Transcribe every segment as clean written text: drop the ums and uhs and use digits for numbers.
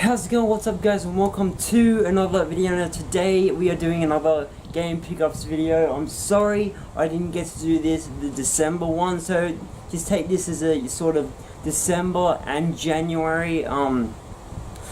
How's it going? What's up, guys, and welcome to another video. Now today we are doing another game pickups video. I'm sorry I didn't get to do this the December one, so just take this as a sort of December and January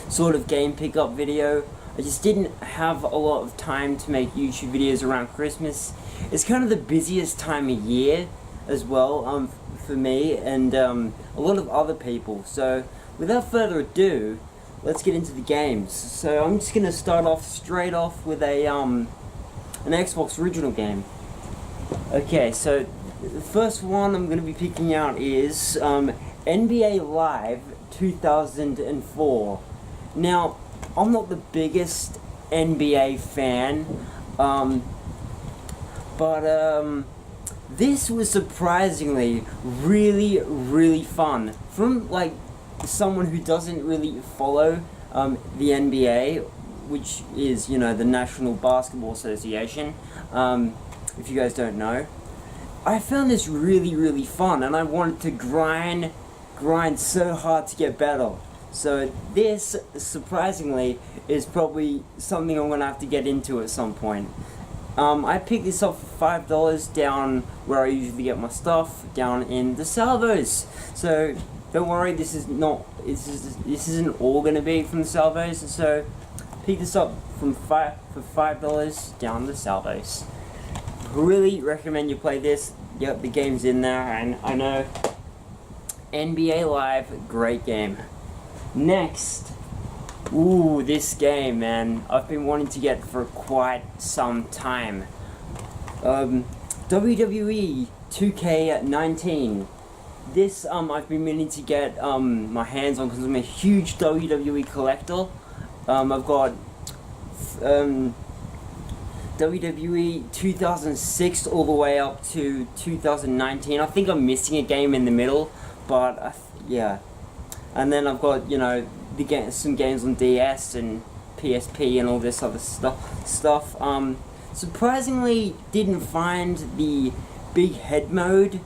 sort of game pickup video. I just didn't have a lot of time to make YouTube videos around Christmas. It's kind of the busiest time of year as well for me and a lot of other people. So without further ado, let's get into the games. So I'm just gonna start off straight off with a an Xbox original game. Okay, so the first one I'm gonna be picking out is NBA Live 2004. Now, I'm not the biggest NBA fan, but this was surprisingly really fun. From like someone who doesn't really follow the NBA, which is, you know, the National Basketball Association, if you guys don't know, I found this really fun, and I wanted to grind so hard to get better. So this, surprisingly, is probably something I'm gonna have to get into at some point. I picked this up for $5 down where I usually get my stuff, down in the Salvos. So don't worry, this isn't all gonna be from the Salvos. So pick this up for $5 down the Salvos. Really recommend you play this. Yep, the game's in there, and I know NBA Live, great game. Next, ooh, this game, man, I've been wanting to get for quite some time. WWE 2K19. This I've been meaning to get my hands on because I'm a huge WWE collector. I've got WWE 2006 all the way up to 2019. I think I'm missing a game in the middle, but yeah. And then I've got, you know, some games on DS and PSP and all this other stuff. Surprisingly, didn't find the big head mode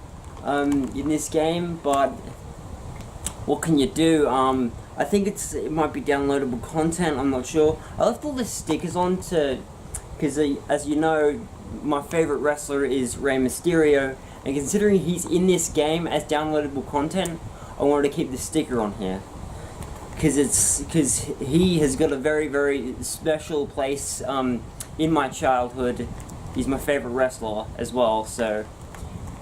in this game, but what can you do? I think it might be downloadable content, I'm not sure. I left all the stickers on because as you know, my favorite wrestler is Rey Mysterio, and considering he's in this game as downloadable content, I wanted to keep the sticker on here because he has got a very special place in my childhood. He's my favorite wrestler as well, so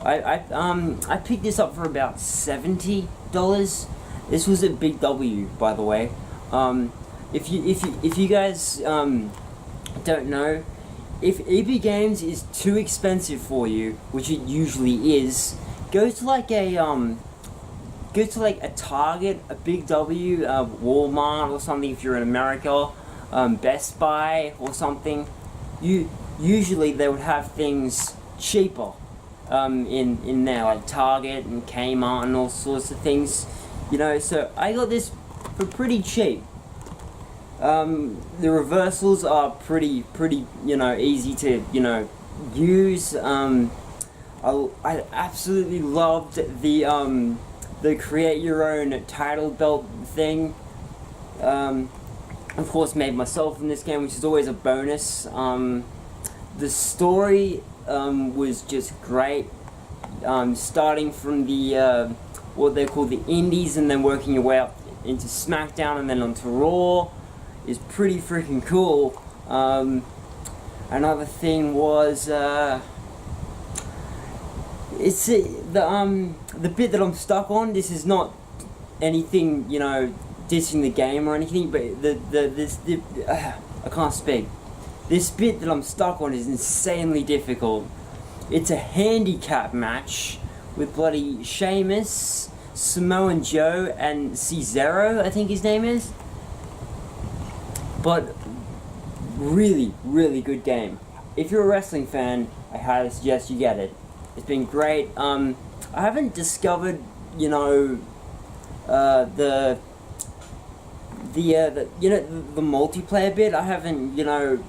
I picked this up for about $70. This was a big W, by the way. If you guys don't know, if EB Games is too expensive for you, which it usually is, go to like a Target, a Big W, Walmart or something if you're in America, Best Buy or something. Usually they would have things cheaper in there, like Target and Kmart and all sorts of things, you know. So I got this for pretty cheap. The reversals are pretty, you know, easy to, you know, use. I absolutely loved the create your own title belt thing. Of course, made myself in this game, which is always a bonus. The story was just great. Starting from the what they call the Indies, and then working your way up into SmackDown and then onto Raw is pretty freaking cool. Another thing was it's the bit that I'm stuck on. This is not anything, you know, dissing the game or anything, but I can't speak. This bit that I'm stuck on is insanely difficult. It's a handicap match with bloody Sheamus, Samoan Joe, and Cesaro, I think his name is. But really good game. If you're a wrestling fan, I highly suggest you get it. It's been great. I haven't discovered, you know, the multiplayer bit. I haven't, you know,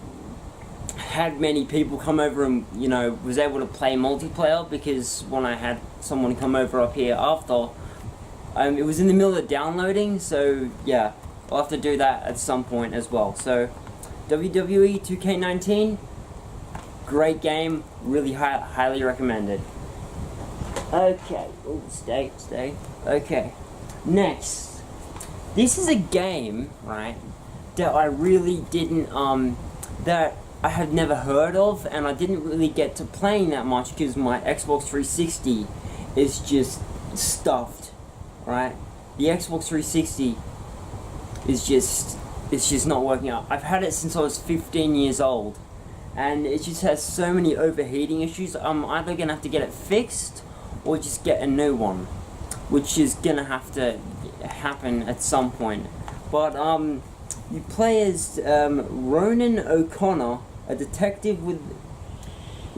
had many people come over and, you know, was able to play multiplayer, because when I had someone come over up here after, it was in the middle of downloading, so yeah. I'll have to do that at some point as well. So, WWE 2K19, great game, really highly recommended. Okay, oh, stay. Okay, next. This is a game, right, that I really didn't, that I had never heard of, and I didn't really get to playing that much because my Xbox 360 is just stuffed, right? The Xbox 360 is just not working out. I've had it since I was 15 years old, and it just has so many overheating issues. I'm either gonna have to get it fixed or just get a new one, which is gonna have to happen at some point. But you play as Ronan O'Connor, a detective with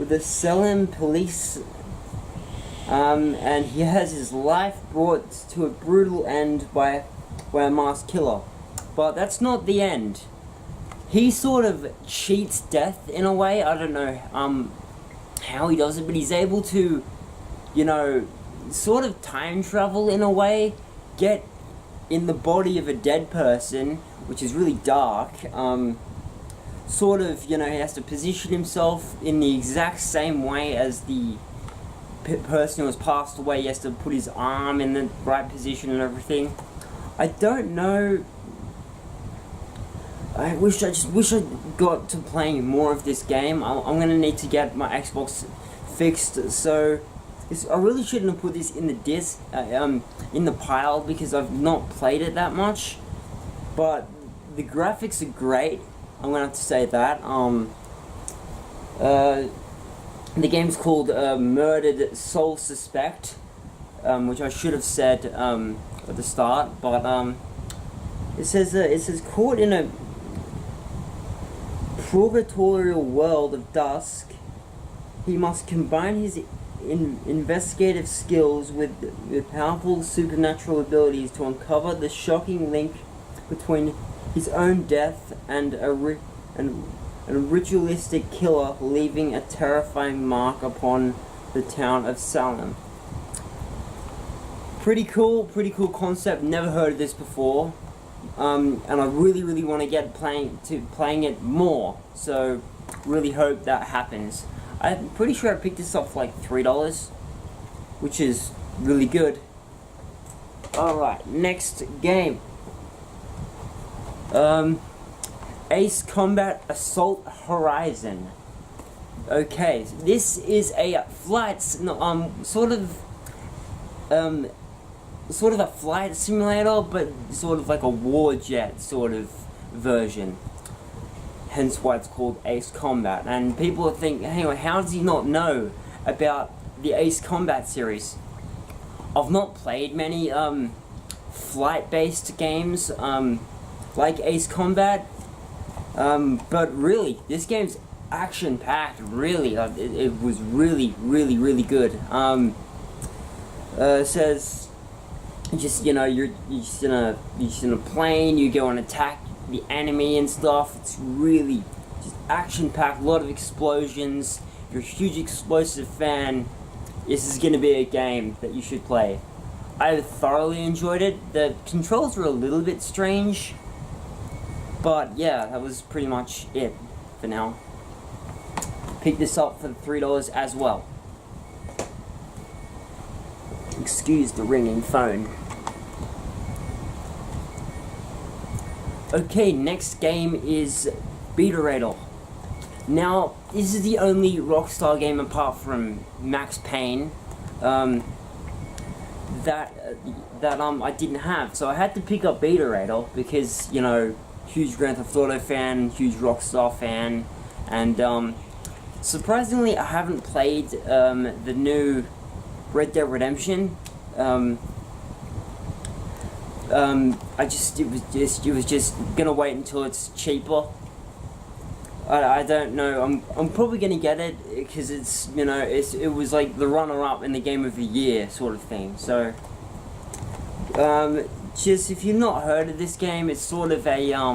the Salem police, and he has his life brought to a brutal end by a masked killer. But that's not the end. He sort of cheats death in a way. I don't know how he does it, but he's able to, you know, sort of time travel in a way, get in the body of a dead person, which is really dark. Sort of, you know, he has to position himself in the exact same way as the person who has passed away. He has to put his arm in the right position and everything. I don't know. I wish I got to playing more of this game. I'm gonna need to get my Xbox fixed. So I really shouldn't have put this in the in the pile because I've not played it that much. But the graphics are great. I'm gonna have to say that. The game's called Murdered Soul Suspect, which I should have said at the start. But it says caught in a purgatorial world of dusk, he must combine his investigative skills with powerful supernatural abilities to uncover the shocking link between his own death and a ritualistic killer leaving a terrifying mark upon the town of Salem. Pretty cool concept. Never heard of this before, and I really want to get playing it more. So really hope that happens. I'm pretty sure I picked this up for like $3, which is really good. Alright, next game. Ace Combat Assault Horizon. Okay, this is a flight, sort of a flight simulator, but sort of like a war jet sort of version. Hence why it's called Ace Combat. And people think, hang on, how does he not know about the Ace Combat series? I've not played many flight-based games like Ace Combat, but really, this game's action-packed. Really, it was really good. It says, just, you know, you're just in a plane. You go and attack the enemy and stuff. It's really just action-packed. A lot of explosions. If you're a huge explosive fan, this is gonna be a game that you should play. I thoroughly enjoyed it. The controls were a little bit strange, but yeah, that was pretty much it for now. Pick this up for $3 as well. Excuse the ringing phone. Okay, next game is Beatorator. Now, this is the only Rockstar game apart from Max Payne that I didn't have. So I had to pick up Beatorator because, you know, huge Grand Theft Auto fan, huge Rockstar fan, and surprisingly I haven't played the new Red Dead Redemption. It was just gonna wait until it's cheaper. I don't know. I'm probably gonna get it because it's, you know, it was like the runner-up in the game of the year sort of thing. So just if you've not heard of this game, it's sort of a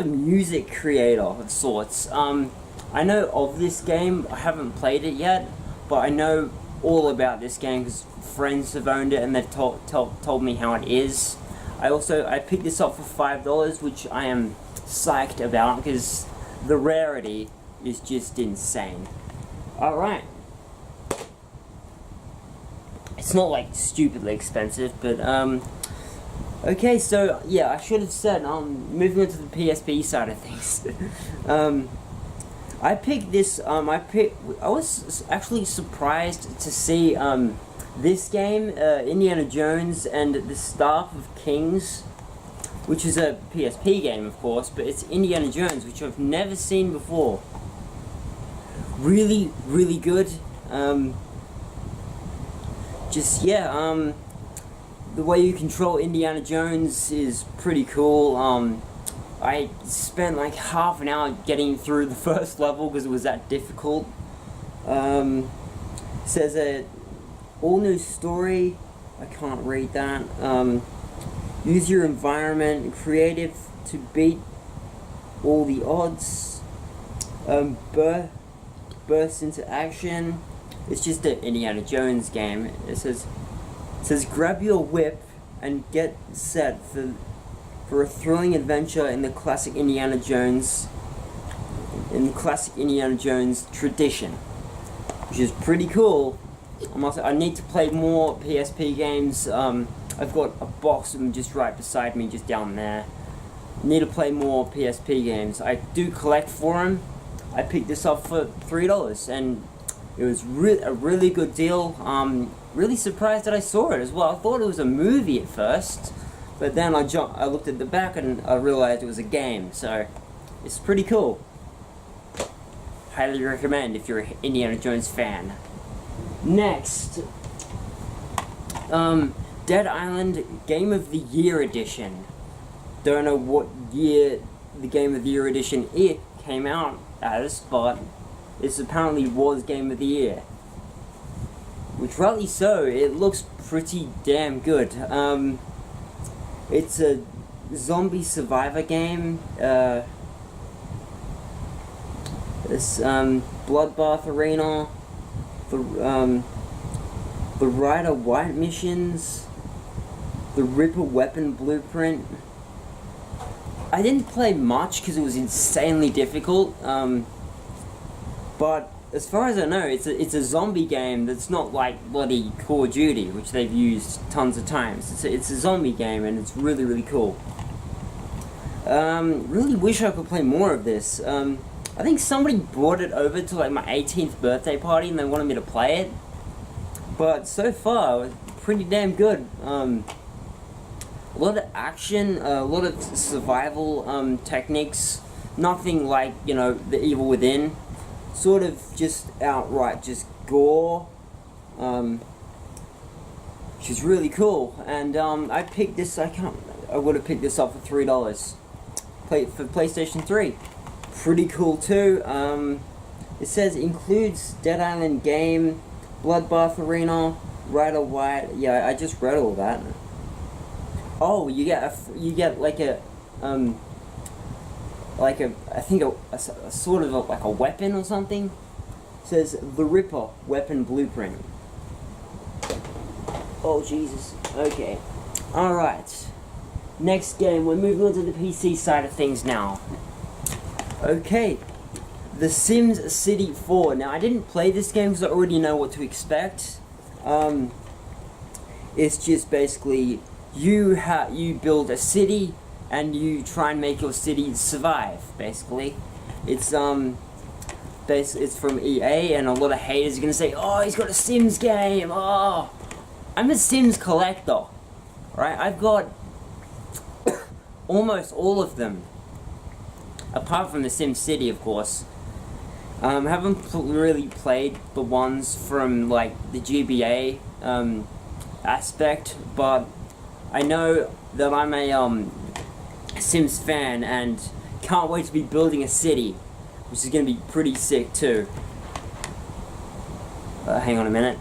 music creator of sorts. I know of this game. I haven't played it yet, but I know all about this game because friends have owned it and they've told me how it is. I picked this up for $5, which I am psyched about because the rarity is just insane. Alright. It's not like stupidly expensive, but okay, so yeah, I should have said, moving on to the PSP side of things. I picked this, I was actually surprised to see this game, Indiana Jones and the Staff of Kings, which is a PSP game, of course, but it's Indiana Jones, which I've never seen before. Really, really good. The way you control Indiana Jones is pretty cool. I spent like half an hour getting through the first level because it was that difficult. Says a all new story. I can't read that. Use your environment, creative to beat all the odds. Burst into action. It's just an Indiana Jones game. It says grab your whip and get set for a thrilling adventure in the classic Indiana Jones tradition, which is pretty cool. I need to play more PSP games. I've got a box of them just right beside me, just down there. Need to play more PSP games. I do collect for them. I picked this up for $3 and it was a really good deal. Really surprised that I saw it as well. I thought it was a movie at first, but then I looked at the back and I realized it was a game, so it's pretty cool. Highly recommend if you're an Indiana Jones fan. Next, Dead Island Game of the Year Edition. Don't know what year the Game of the Year Edition it came out as, but it apparently was Game of the Year. Which, rightly so, it looks pretty damn good. It's a zombie survivor game. This Bloodbath Arena, the Rider White missions, the Ripper Weapon Blueprint. I didn't play much because it was insanely difficult. But as far as I know, it's a zombie game that's not like bloody Call of Duty, which they've used tons of times. It's a zombie game and it's really, really cool. Really wish I could play more of this. I think somebody brought it over to like my 18th birthday party and they wanted me to play it. But so far, it's pretty damn good. A lot of action, a lot of survival techniques. Nothing like, you know, The Evil Within. Sort of just outright just gore, which is really cool. And I picked this. I would have picked this up for $3. For PlayStation 3. Pretty cool too. It says includes Dead Island game, Bloodbath Arena, Rider White. Yeah, I just read all that. Oh, you get like a I think a sort of like a weapon or something. It says the Ripper Weapon Blueprint. Oh Jesus. Okay. All right. Next game. We're moving on to the PC side of things now. Okay. The Sims City 4. Now I didn't play this game because I already know what to expect. It's just basically you build a city and you try and make your city survive, basically. It's it's from EA, and a lot of haters are gonna say, oh, he's got a Sims game, oh. I'm a Sims collector, right? I've got almost all of them. Apart from the Sim City, of course. Haven't really played the ones from, like, the GBA, aspect, but I know that I'm a, Sims fan and can't wait to be building a city, which is going to be pretty sick too. Hang on a minute.